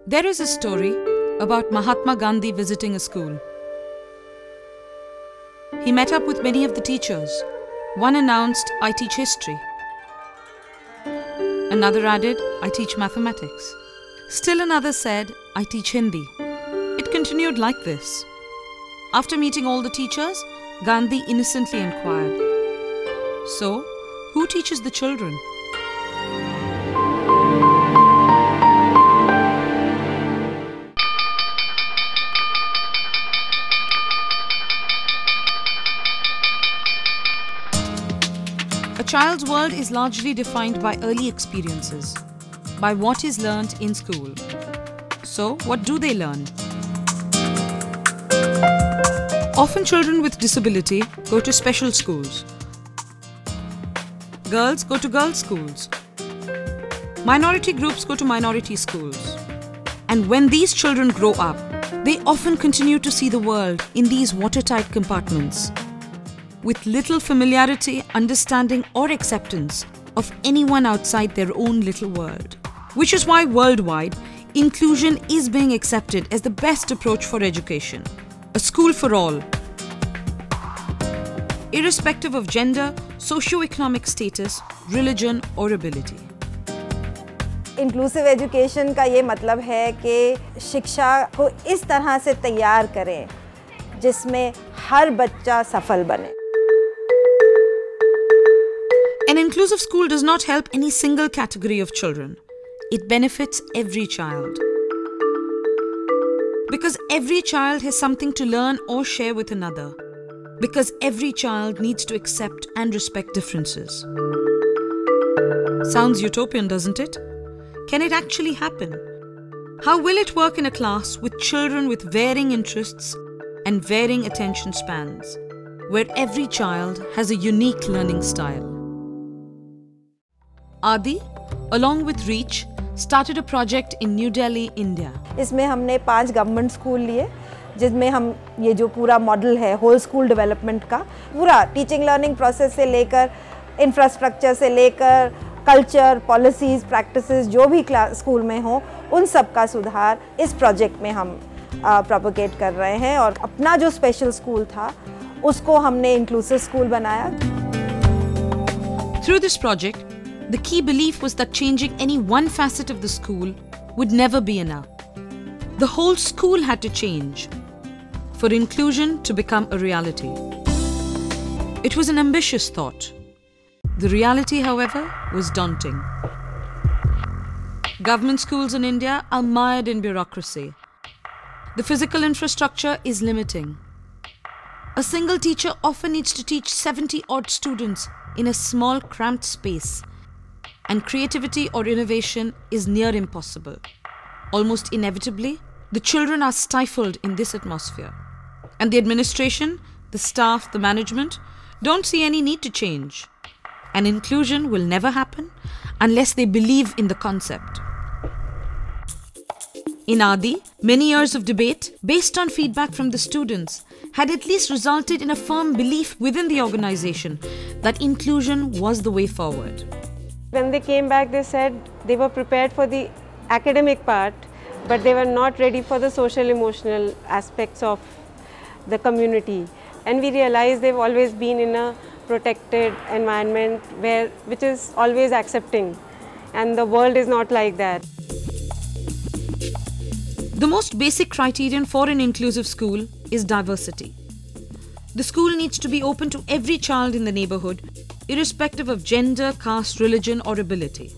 There is a story about Mahatma Gandhi visiting a school. He met up with many of the teachers. One announced, "I teach history." Another added, "I teach mathematics." Still another said, "I teach Hindi." It continued like this. After meeting all the teachers, Gandhi innocently inquired, "So, who teaches the children?" A child's world is largely defined by early experiences, by what is learnt in school. So, what do they learn? Often children with disability go to special schools. Girls go to girls' schools. Minority groups go to minority schools. And when these children grow up, they often continue to see the world in these watertight compartments, with little familiarity, understanding or acceptance of anyone outside their own little world. Which is why worldwide, inclusion is being accepted as the best approach for education. A school for all, irrespective of gender, socio-economic status, religion or ability. Inclusive education का ये मतलब है कि शिक्षा को इस तरह से तैयार करें जिसमें हर बच्चा सफल बने. An inclusive school does not help any single category of children. It benefits every child. Because every child has something to learn or share with another. Because every child needs to accept and respect differences. Sounds utopian, doesn't it? Can it actually happen? How will it work in a class with children with varying interests and varying attention spans, where every child has a unique learning style? Adi, along with Reach, started a project in New Delhi, India. इसमें हमने 5 government school लिए, जिसमें हम ये जो पूरा model है whole school development का, पूरा टीचिंग लर्निंग प्रोसेस से लेकर इंफ्रास्ट्रक्चर से लेकर कल्चर, पॉलिसीज़, प्रैक्टिसेस जो भी स्कूल में हो, उन सब का सुधार इस प्रोजेक्ट में हम प्रोपोगेट कर रहे हैं. और अपना जो स्पेशल स्कूल था उसको हमने इंक्लूसिव स्कूल बनाया. Through this project, the key belief was that changing any one facet of the school would never be enough. The whole school had to change for inclusion to become a reality. It was an ambitious thought. The reality, however, was daunting. Government schools in India are mired in bureaucracy. The physical infrastructure is limiting. A single teacher often needs to teach 70-odd students in a small, cramped space. And creativity or innovation is near impossible. Almost inevitably, the children are stifled in this atmosphere. And the administration, the staff, the management don't see any need to change. And inclusion will never happen unless they believe in the concept. In Adi, many years of debate, based on feedback from the students, had at least resulted in a firm belief within the organization that inclusion was the way forward. When they came back, they said they were prepared for the academic part, but they were not ready for the social emotional aspects of the community. And we realized they've always been in a protected environment which is always accepting, and the world is not like that. The most basic criterion for an inclusive school is diversity. The school needs to be open to every child in the neighborhood, irrespective of gender, caste, religion or ability.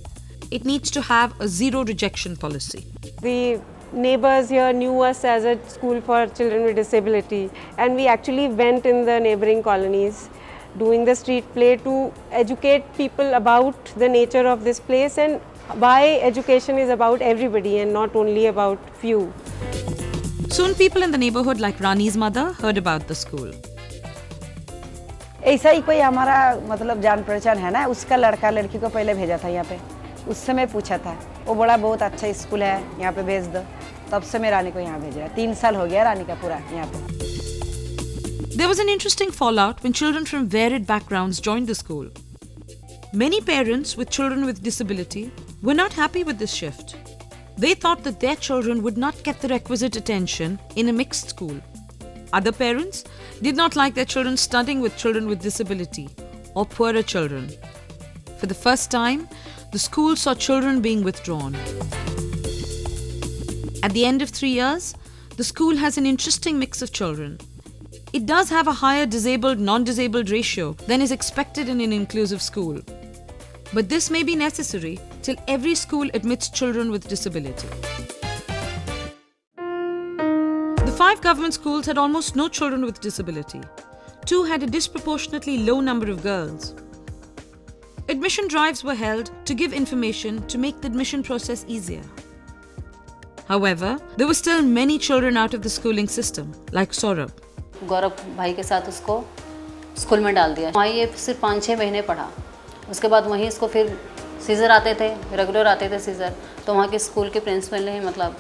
It needs to have a zero rejection policy. The neighbors here knew us as a school for children with disability, and we actually went in the neighboring colonies doing the street play to educate people about the nature of this place and why education is about everybody and not only about few. Soon people in the neighborhood like Rani's mother heard about the school. ऐसा ही कोई हमारा मतलब जान पहचान है ना, उसका लड़का लड़की को पहले भेजा था यहाँ पे. उस समय पूछा था, वो बड़ा बहुत अच्छा स्कूल है, यहाँ पे भेज दो. तब से मैं रानी को यहाँ भेज रहा. 3 साल हो गया रानी का पूरा यहाँ पे. There was an interesting fallout when children from varied backgrounds joined the school. Many parents with children with disability were not happy with this shift. They thought that their children would not get the requisite attention in a mixed school. Other parents did not like their children studying with children with disability or poorer children. For the first time, the school saw children being withdrawn. At the end of 3 years, the school has an interesting mix of children. It does have a higher disabled-non-disabled ratio than is expected in an inclusive school. But this may be necessary till every school admits children with disability. The 5 government schools had almost no children with disability. 2 had a disproportionately low number of girls. Admission drives were held to give information to make the admission process easier. However, there were still many children out of the schooling system, like Saurabh. गौरव भाई के साथ उसको school में डाल दिया। वहीं ये सिर्फ 5-6 महीने पढ़ा। उसके बाद वहीं इसको फिर सीज़र आते थे, रेगुलर आते थे सीज़र, तो वहाँ के स्कूल के प्रिंसिपल ने मतलब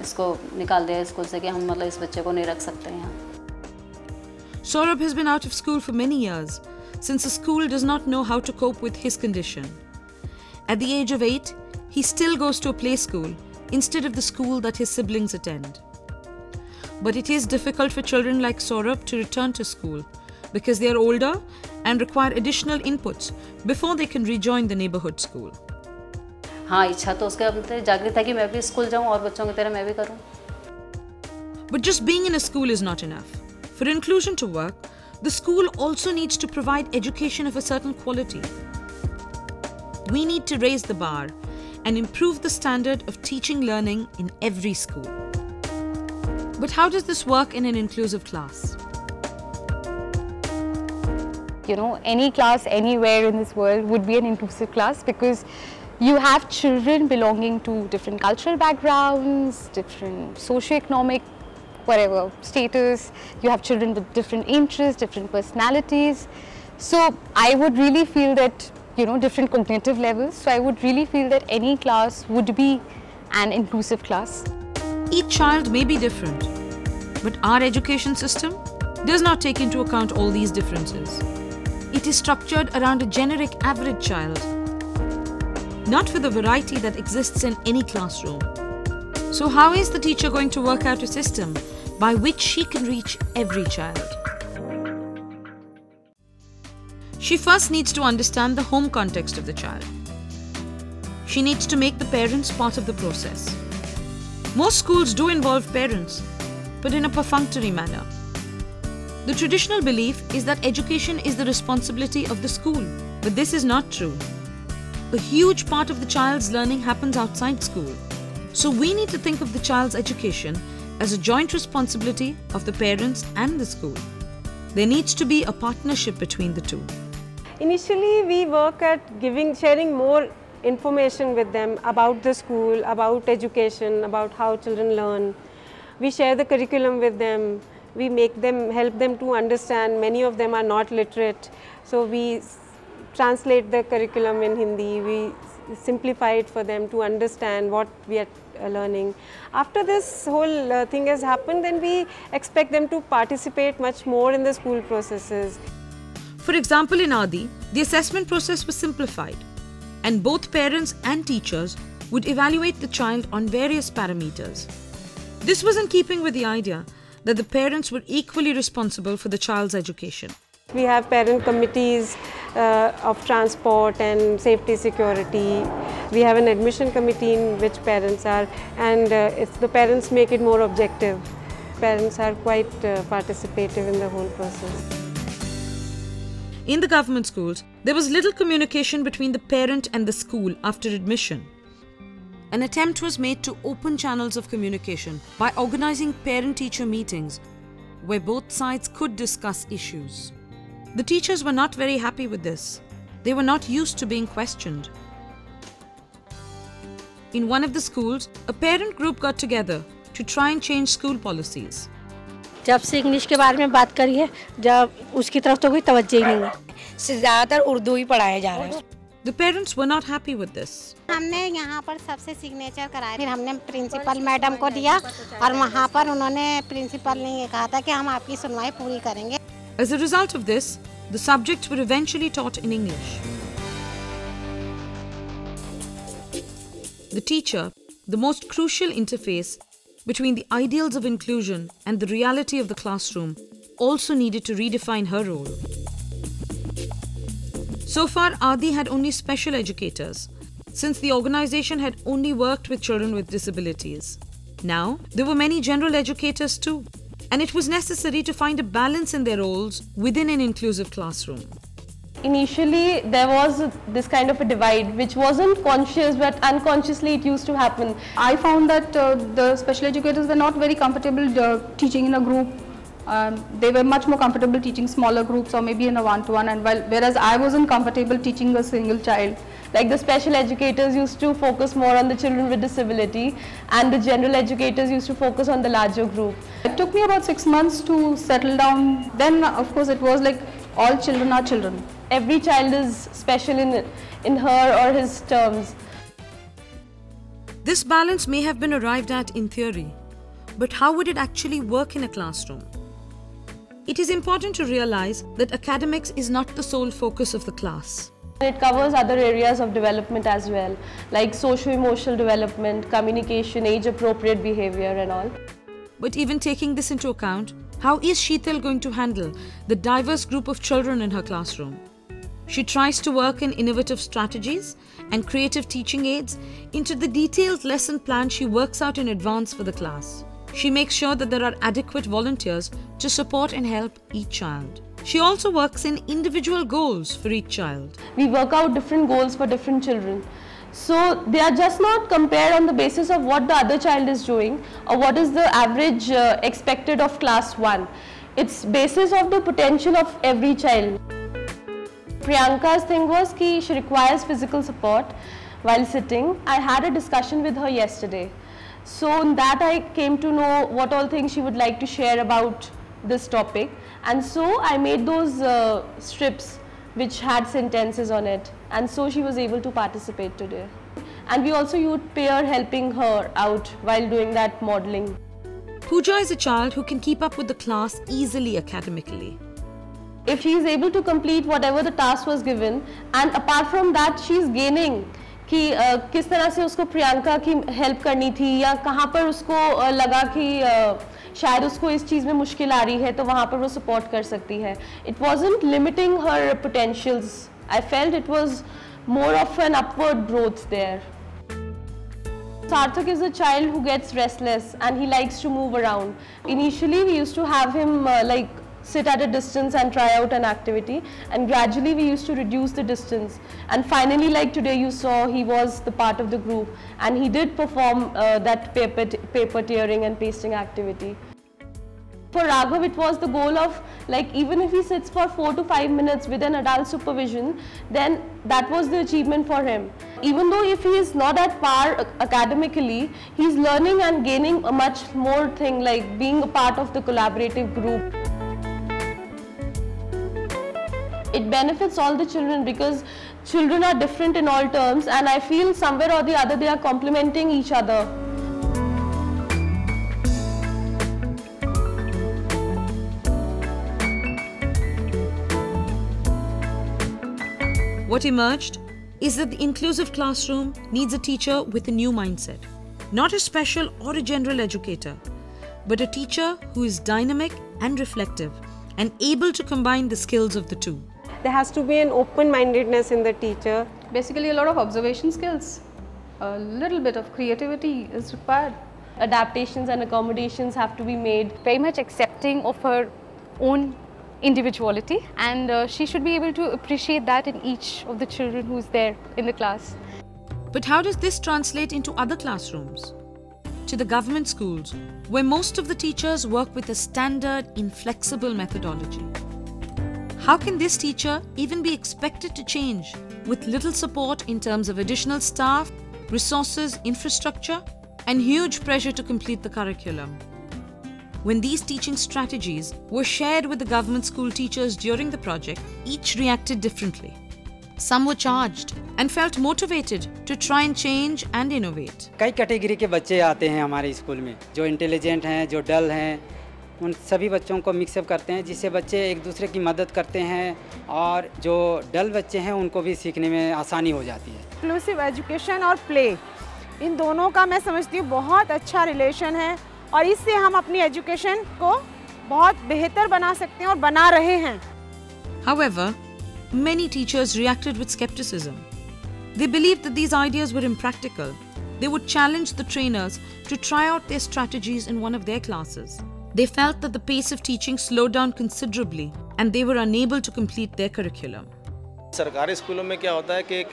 इसको निकाल दिया स्कूल से कि हम मतलब इस बच्चे को नहीं रख सकते यहाँ। Saurabh has been out of school for many years, since the school does not know how to cope with his condition. At the age of 8, he still goes to a play school instead of the school that his siblings attend. But it is difficult for children like Saurabh to return to school because they are older and require additional inputs before they can rejoin the neighborhood school. हाँ, इच्छा तो उसके अंदर जागृत है कि मैं भी स्कूल जाऊँ और बच्चों की तरह मैं भी करूँ। But just being in a school is not enough. For inclusion to work, the school also needs to provide education of a certain quality. We need to raise the bar and improve the standard of teaching learning in every school. But how does this work in an inclusive class? You know, any class anywhere in this world would be an inclusive class because you have children belonging to different cultural backgrounds, different socio-economic, whatever, status. You have children with different interests, different personalities. So I would really feel that, you know, different cognitive levels. So I would really feel that any class would be an inclusive class. Each child may be different, but our education system does not take into account all these differences. It is structured around a generic average child, not for the variety that exists in any classroom. So how is the teacher going to work out a system by which she can reach every child? She first needs to understand the home context of the child. She needs to make the parents part of the process. Most schools do involve parents, but in a perfunctory manner. The traditional belief is that education is the responsibility of the school, but this is not true. A huge part of the child's learning happens outside school. So we need to think of the child's education as a joint responsibility of the parents and the school. There needs to be a partnership between the two. Initially, we work at sharing more information with them about the school, about education, about how children learn. We share the curriculum with them. We help them to understand. Many of them are not literate, so we translate the curriculum in Hindi. We simplify it for them to understand what we are learning. After this whole thing has happened, then we expect them to participate much more in the school processes. For example, in Adi, the assessment process was simplified, and both parents and teachers would evaluate the child on various parameters. This was in keeping with the idea that the parents were equally responsible for the child's education. We have parent committees of transport and safety security. We have an admission committee in which parents are, and the parents make it more objective. Parents are quite participative in the whole process. In the government schools, there was little communication between the parent and the school after admission. An attempt was made to open channels of communication by organizing parent-teacher meetings where both sides could discuss issues. The teachers were not very happy with this. They were not used to being questioned. In one of the schools, a parent group got together to try and change school policies. जब से English के बारे में बात करी है, जब उसकी तरफ तो कोई तवज्जो ही नहीं है, ज़्यादातर उर्दू ही पढ़ाया जा रहा है. The parents were not happy with this. हमने यहाँ पर सबसे सिग्नेचर कराए, फिर हमने प्रिंसिपल मैडम को दिया और वहाँ पर उन्होंने प्रिंसिपल ने ये कहा था कि हम आपकी सुनवाई पूरी करेंगे. As a result of this, the subjects were eventually taught in English. The teacher the most crucial interface between the ideals of inclusion and the reality of the classroom, also needed to redefine her role. So far, Adi had only special educators, since the organization had only worked with children with disabilities. Now, there were many general educators too, and it was necessary to find a balance in their roles within an inclusive classroom. Initially, there was this kind of a divide, which wasn't conscious, but unconsciously it used to happen. I found that the special educators were not very comfortable teaching in a group. They were much more comfortable teaching smaller groups or maybe in a one-to-one, and whereas I wasn't comfortable teaching a single child. Like the special educators used to focus more on the children with disability, and the general educators used to focus on the larger group. It took me about 6 months to settle down. Then of course it was like all children are children. Every child is special in her or his terms. This balance may have been arrived at in theory, but how would it actually work in a classroom? It is important to realize that academics is not the sole focus of the class. It covers other areas of development as well, like socio-emotional development, communication, age-appropriate behavior and all. But even taking this into account, how is Sheetal going to handle the diverse group of children in her classroom? She tries to work in innovative strategies and creative teaching aids into the detailed lesson plan she works out in advance for the class. She makes sure that there are adequate volunteers to support and help each child. She also works in individual goals for each child. We work out different goals for different children. So they are just not compared on the basis of what the other child is doing or what is the average expected of class 1. It's basis of the potential of every child. Priyanka's thing was that she requires physical support while sitting. I had a discussion with her yesterday. So in that I came to know what all things she would like to share about this topic, and so I made those strips which had sentences on it, and so she was able to participate today. And we also used peer helping her out while doing that modeling. Pooja is a child who can keep up with the class easily academically. If she is able to complete whatever the task was given, and apart from that she is gaining कि किस तरह से उसको प्रियंका की help करनी थी या कहाँ पर उसको लगा कि शायद उसको इस चीज़ में मुश्किल आ रही है तो वहाँ पर वो सपोर्ट कर सकती है. It wasn't limiting her potentials. I felt it was more of an upward growth there. Sarthak is a child who gets restless and he likes to move around. Initially we used to have him sit at a distance and try out an activity, and gradually we used to reduce the distance, and finally like today you saw he was the part of the group and he did perform that paper tearing and pasting activity. For Raghav it was the goal of even if he sits for 4 to 5 minutes with an adult supervision, then that was the achievement for him. Even though if he is not at par academically, he is learning and gaining a much more thing like being a part of the collaborative group. It benefits all the children because children are different in all terms, and I feel somewhere or the other they are complementing each other. What emerged is that the inclusive classroom needs a teacher with a new mindset. Not a special or a general educator, but a teacher who is dynamic and reflective and able to combine the skills of the two. There has to be an open-mindedness in the teacher. Basically a lot of observation skills, a little bit of creativity is required. Adaptations and accommodations have to be made. Very much accepting of her own individuality, and she should be able to appreciate that in each of the children who's there in the class. But how does this translate into other classrooms? To the government schools, where most of the teachers work with a standard, inflexible methodology. How can this teacher even be expected to change with little support in terms of additional staff, resources, infrastructure, and huge pressure to complete the curriculum? When these teaching strategies were shared with the government school teachers during the project, each reacted differently. Some were charged and felt motivated to try and change and innovate. कई category के बच्चे आते हैं हमारे school में, जो intelligent हैं, जो डल हैं, उन सभी बच्चों को मिक्सअप करते हैं, जिससे बच्चे एक दूसरे की मदद करते हैं और जो डल बच्चे हैं उनको भी सीखने में आसानी हो जाती है. Inclusive education और play इन दोनों का मैं समझती हूँ बहुत अच्छा रिलेशन है और इससे हम अपनी एजुकेशन को बहुत बेहतर बना सकते हैं और बना रहे हैं। However, many teachers reacted with skepticism. They believed that these ideas were impractical. They would challenge the trainers to try out their strategies in one of their classes. They felt that the pace of teaching slowed down considerably and they were unable to complete their curriculum. सरकारी स्कूलों में क्या होता है कि एक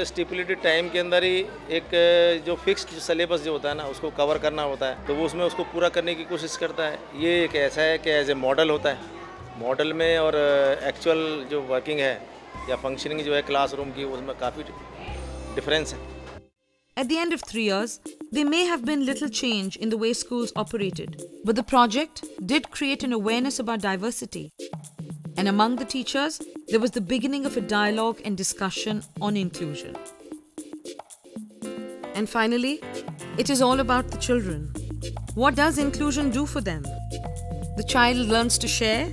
stipulated time के अंदर ही एक जो फिक्स्ड सिलेबस जो होता है ना उसको कवर करना होता है, तो वो उसमें उसको पूरा करने की कोशिश करता है। ये एक ऐसा है कि एज ए मॉडल होता है, मॉडल में और एक्चुअल जो वर्किंग है या फंक्शनिंग जो है क्लासरूम की उसमें काफ़ी डिफरेंस है। At the end of 3 years, there may have been little change in the way schools operated, but the project did create an awareness about diversity. And among the teachers, there was the beginning of a dialogue and discussion on inclusion. And finally, it is all about the children. What does inclusion do for them? The child learns to share,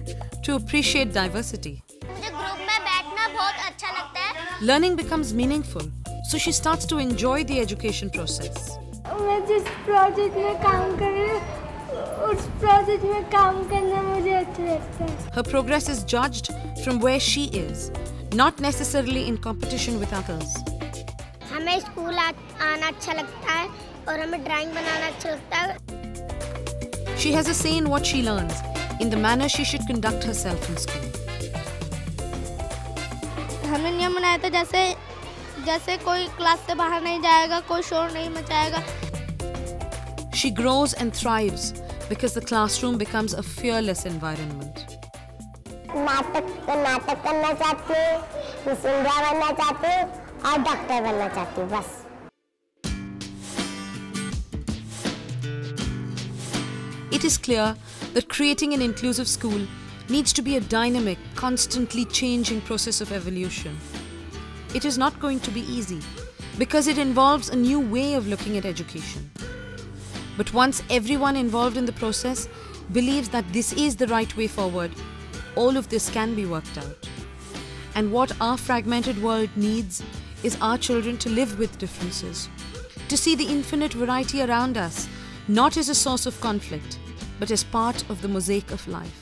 to appreciate diversity. मुझे group में बैठना बहुत अच्छा लगता है। Learning becomes meaningful, so she starts to enjoy the education process. मैं जिस project में काम कर रही हूँ, उस प्रोजेक्ट में काम करना मुझे अच्छा लगता है। Her progress is judged from where she is, not necessarily in competition with others. हमें स्कूल आना अच्छा लगता है और हमें ड्राइंग बनाना अच्छा लगता है। She has a say in what she learns, in the manner she should conduct herself in school. हमने नियम बनाया था जैसे कोई क्लास से बाहर नहीं जाएगा, कोई शोर नहीं मचाएगा। She grows and thrives because the classroom becomes a fearless environment. नाटक करना चाहती हूँ, मिस इंडिया बनना चाहती हूँ और डॉक्टर बनना चाहती हूँ बस। It is clear that creating an inclusive school needs to be a dynamic, constantly changing process of evolution. It is not going to be easy because it involves a new way of looking at education. But once everyone involved in the process believes that this is the right way forward, all of this can be worked out. And what our fragmented world needs is our children to live with differences, to see the infinite variety around us, not as a source of conflict, but as part of the mosaic of life.